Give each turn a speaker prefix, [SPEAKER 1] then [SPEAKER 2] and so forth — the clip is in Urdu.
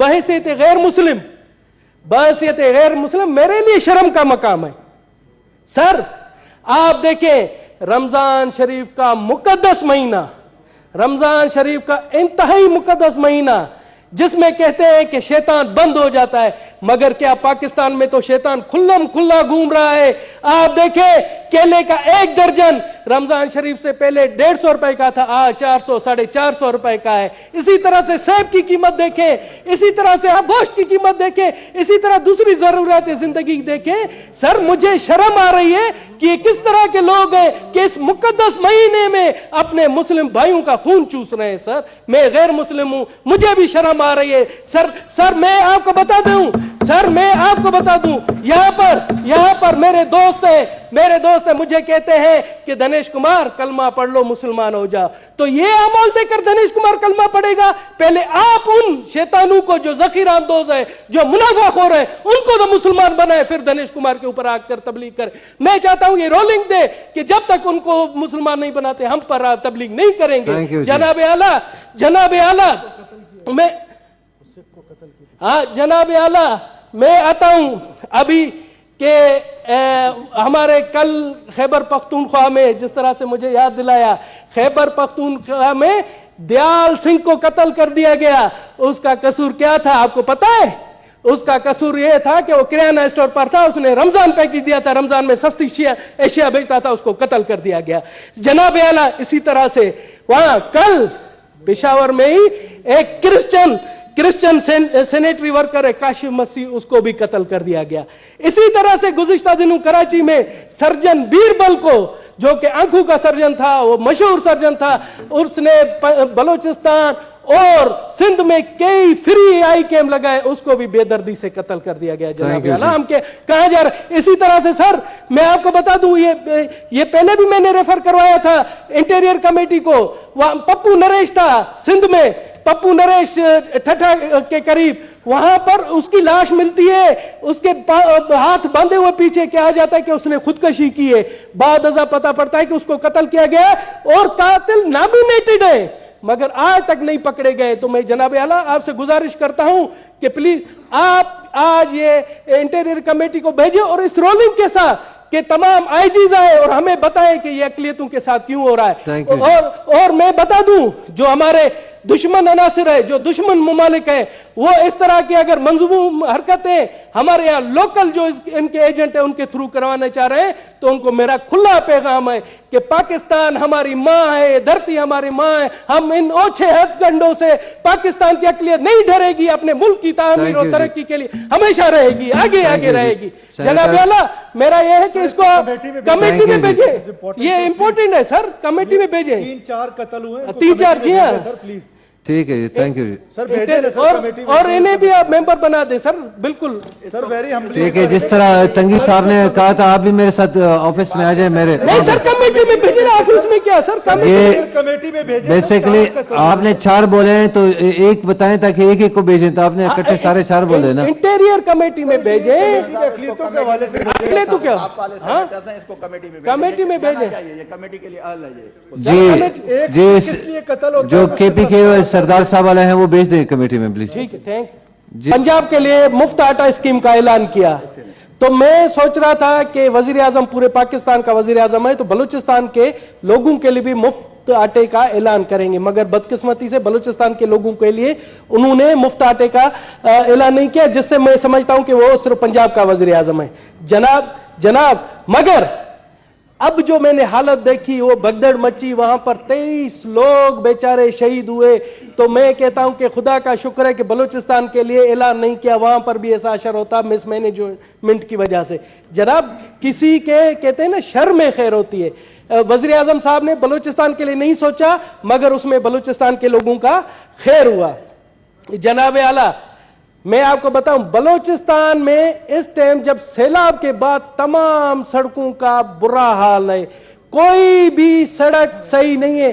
[SPEAKER 1] بحیثیت غیر مسلم میرے لیے شرم کا مقام ہے. سر آپ دیکھیں رمضان شریف کا مقدس مہینہ، رمضان شریف کا انتہائی مقدس مہینہ جس میں کہتے ہیں کہ شیطان بند ہو جاتا ہے، مگر کیا پاکستان میں تو شیطان کھلم کھلا گھوم رہا ہے. آپ دیکھیں کیلے کا ایک درجن رمضان شریف سے پہلے 150 روپے کا تھا، آج 400 450 روپے کا ہے. اسی طرح سے سیب کی قیمت دیکھیں، اسی طرح سے آپ گوشت کی قیمت دیکھیں، اسی طرح دوسری ضرورت زندگی دیکھیں. سر مجھے شرم آ رہی ہے کہ یہ کس طرح کے لوگ ہیں کہ اس مقدس مہینے میں اپنے مسلم بھائیوں کا خون چوس رہے ہیں. سر میں غیر مسلم ہوں، مجھے بھی شرم آ رہی ہے. سر میں آپ کو بتا دوں یہاں پر میرے دوست ہیں مجھے کہتے ہیں کہ دنیش کمار کلمہ پڑھ لو مسلمان ہو جا. تو یہ عمل دے کر دنیش کمار کلمہ پڑھے گا؟ پہلے آپ ان شیطانوں کو جو ذخیرہ اندوز ہے، جو منافع خور ہے، ان کو تو مسلمان بنائے، پھر دنیش کمار کے اوپر آ کر تبلیغ کر. میں چاہتا ہوں یہ رولنگ دے کہ جب تک ان کو مسلمان نہیں بناتے ہم پر تبلیغ نہیں کریں گے. جناب اعلیٰ میں آتا ہوں ابھی کہ ہمارے کل خیبر پختونخوا میں جس طرح سے مجھے یاد دلایا، خیبر پختونخوا میں دیال سنگھ کو قتل کر دیا گیا. اس کا قصور کیا تھا آپ کو پتا ہے؟ اس کا قصور یہ تھا کہ وہ کرانہ اسٹور پر تھا، اس نے رمضان پیکج دیا تھا، رمضان میں سستی اشیاء بیچتا تھا، اس کو قتل کر دیا گیا. جناب اعلیٰ اسی طرح سے وہاں کل پشاور میں ہی ایک کرسچن سینیٹری ورکر ہے کاشف مسیح، اس کو بھی قتل کر دیا گیا. اسی طرح سے گزشتہ دنوں کراچی میں سرجن بیربل کو، جو کہ آنکھوں کا سرجن تھا، وہ مشہور سرجن تھا، اس نے بلوچستان اور سندھ میں کئی فری آئی کیم لگائے، اس کو بھی بے دردی سے قتل کر دیا گیا. جناب اعلیٰ ہم کہاں جا رہے؟ اسی طرح سے سر میں آپ کو بتا دوں، یہ پہلے بھی میں نے ریفر کروایا تھا انٹیریئر کمیٹی کو. پپو نریش تھا سندھ میں، پپو نریش ٹھٹھا کے قریب، وہاں پر اس کی لاش ملتی ہے، اس کے ہاتھ باندھے ہوئے پیچھے کہا جاتا ہے کہ اس نے خودکشی کی ہے. بعد ازاں پتہ پڑتا ہے کہ اس کو قتل کیا گیا اور قاتل نامینیٹڈ ہے، مگر آج تک نہیں پکڑے گئے. تو میں جناب اعلیٰ آپ سے گزارش کرتا ہوں کہ پلیز آپ آج یہ انٹیریئر کمیٹی کو بھیجیں اور اس رولنگ کے ساتھ کہ تمام آئی جیز آئے اور ہمیں بتائیں کہ یہ اقلیتوں کے ساتھ کیوں ہو رہا ہے. اور میں بتا دوں جو ہمارے دشمن عناصر ہے، جو دشمن ممالک ہیں، وہ اس طرح کی اگر منظوم حرکتیں ہمارے یہاں لوکل جو ان کے ایجنٹ ہیں ان کے تھرو کروانا چاہ رہے ہیں، تو ان کو میرا کھلا پیغام ہے کہ پاکستان ہماری ماں ہے، دھرتی ہماری ماں ہے. ہم ان اوچھے ہتھ کنڈوں سے پاکستان کی اقلیت نہیں ڈرے گی، اپنے ملک کی تعمیر اور ترقی کے لیے ہمیشہ رہے گی، آگے رہے گی. جناب اعلیٰ میرا یہ ہے کہ اس کو کمیٹی میں بھیجیں، یہ امپورٹنٹ ہے سر، کمیٹی میں بھیجیں.
[SPEAKER 2] 3-4 قتل ہوئے،
[SPEAKER 1] 3-4 جی ہاں
[SPEAKER 3] ٹھیک ہے جی، تھینک یو جی.
[SPEAKER 1] اور انہیں بھی آپ ممبر بنا دیں سر. بالکل
[SPEAKER 2] سر، ویری ہمبلی.
[SPEAKER 3] ٹھیک ہے، جس طرح تنگی صاحب نے کہا تھا آپ بھی میرے ساتھ آفس میں آ جائیں. میرے
[SPEAKER 1] نہیں سر، کمیٹی میں بھیجیں. آفس میں کیا سر،
[SPEAKER 2] کمیٹی میں بھیجیں.
[SPEAKER 3] بیسیکلی آپ نے 4 بولے ہیں تو ایک بتائیں تاکہ ایک کو بھیجیں، تو آپ نے اکٹھے سارے 4 بولے نا.
[SPEAKER 1] انٹیریئر کمیٹی میں بھیجیں.
[SPEAKER 2] اقلیتوں کے حوالے سے
[SPEAKER 1] تو کیا کمیٹی میں بھیجیں
[SPEAKER 3] جی. جو کے پی کے سردار صاحب والے ہیں وہ بھیج دیں کمیٹی میں پلیز.
[SPEAKER 1] ٹھیک ہے، تھینک یو. پنجاب کے لیے مفت آٹا اسکیم کا اعلان کیا، تو میں سوچ رہا تھا کہ وزیر اعظم پورے پاکستان کا وزیر اعظم ہے، تو بلوچستان کے لوگوں کے لیے بھی مفت آٹے کا اعلان کریں گے. مگر بدقسمتی سے بلوچستان کے لوگوں کے لیے انہوں نے مفت آٹے کا اعلان نہیں کیا، جس سے میں سمجھتا ہوں کہ وہ صرف پنجاب کا وزیر اعظم ہے. جناب مگر اب جو میں نے حالت دیکھی وہ بگدڑ مچی، وہاں پر 23 لوگ بیچارے شہید ہوئے. تو میں کہتا ہوں کہ خدا کا شکر ہے کہ بلوچستان کے لیے اعلان نہیں کیا، وہاں پر بھی ایسا اثر ہوتا مس مینجمنٹ کی وجہ سے. جناب کسی کے کہتے ہیں نا شر میں خیر ہوتی ہے. وزیر اعظم صاحب نے بلوچستان کے لیے نہیں سوچا، مگر اس میں بلوچستان کے لوگوں کا خیر ہوا. جناب اعلیٰ میں آپ کو بتاؤں، بلوچستان میں اس ٹائم جب سیلاب کے بعد تمام سڑکوں کا برا حال ہے، کوئی بھی سڑک صحیح نہیں ہے.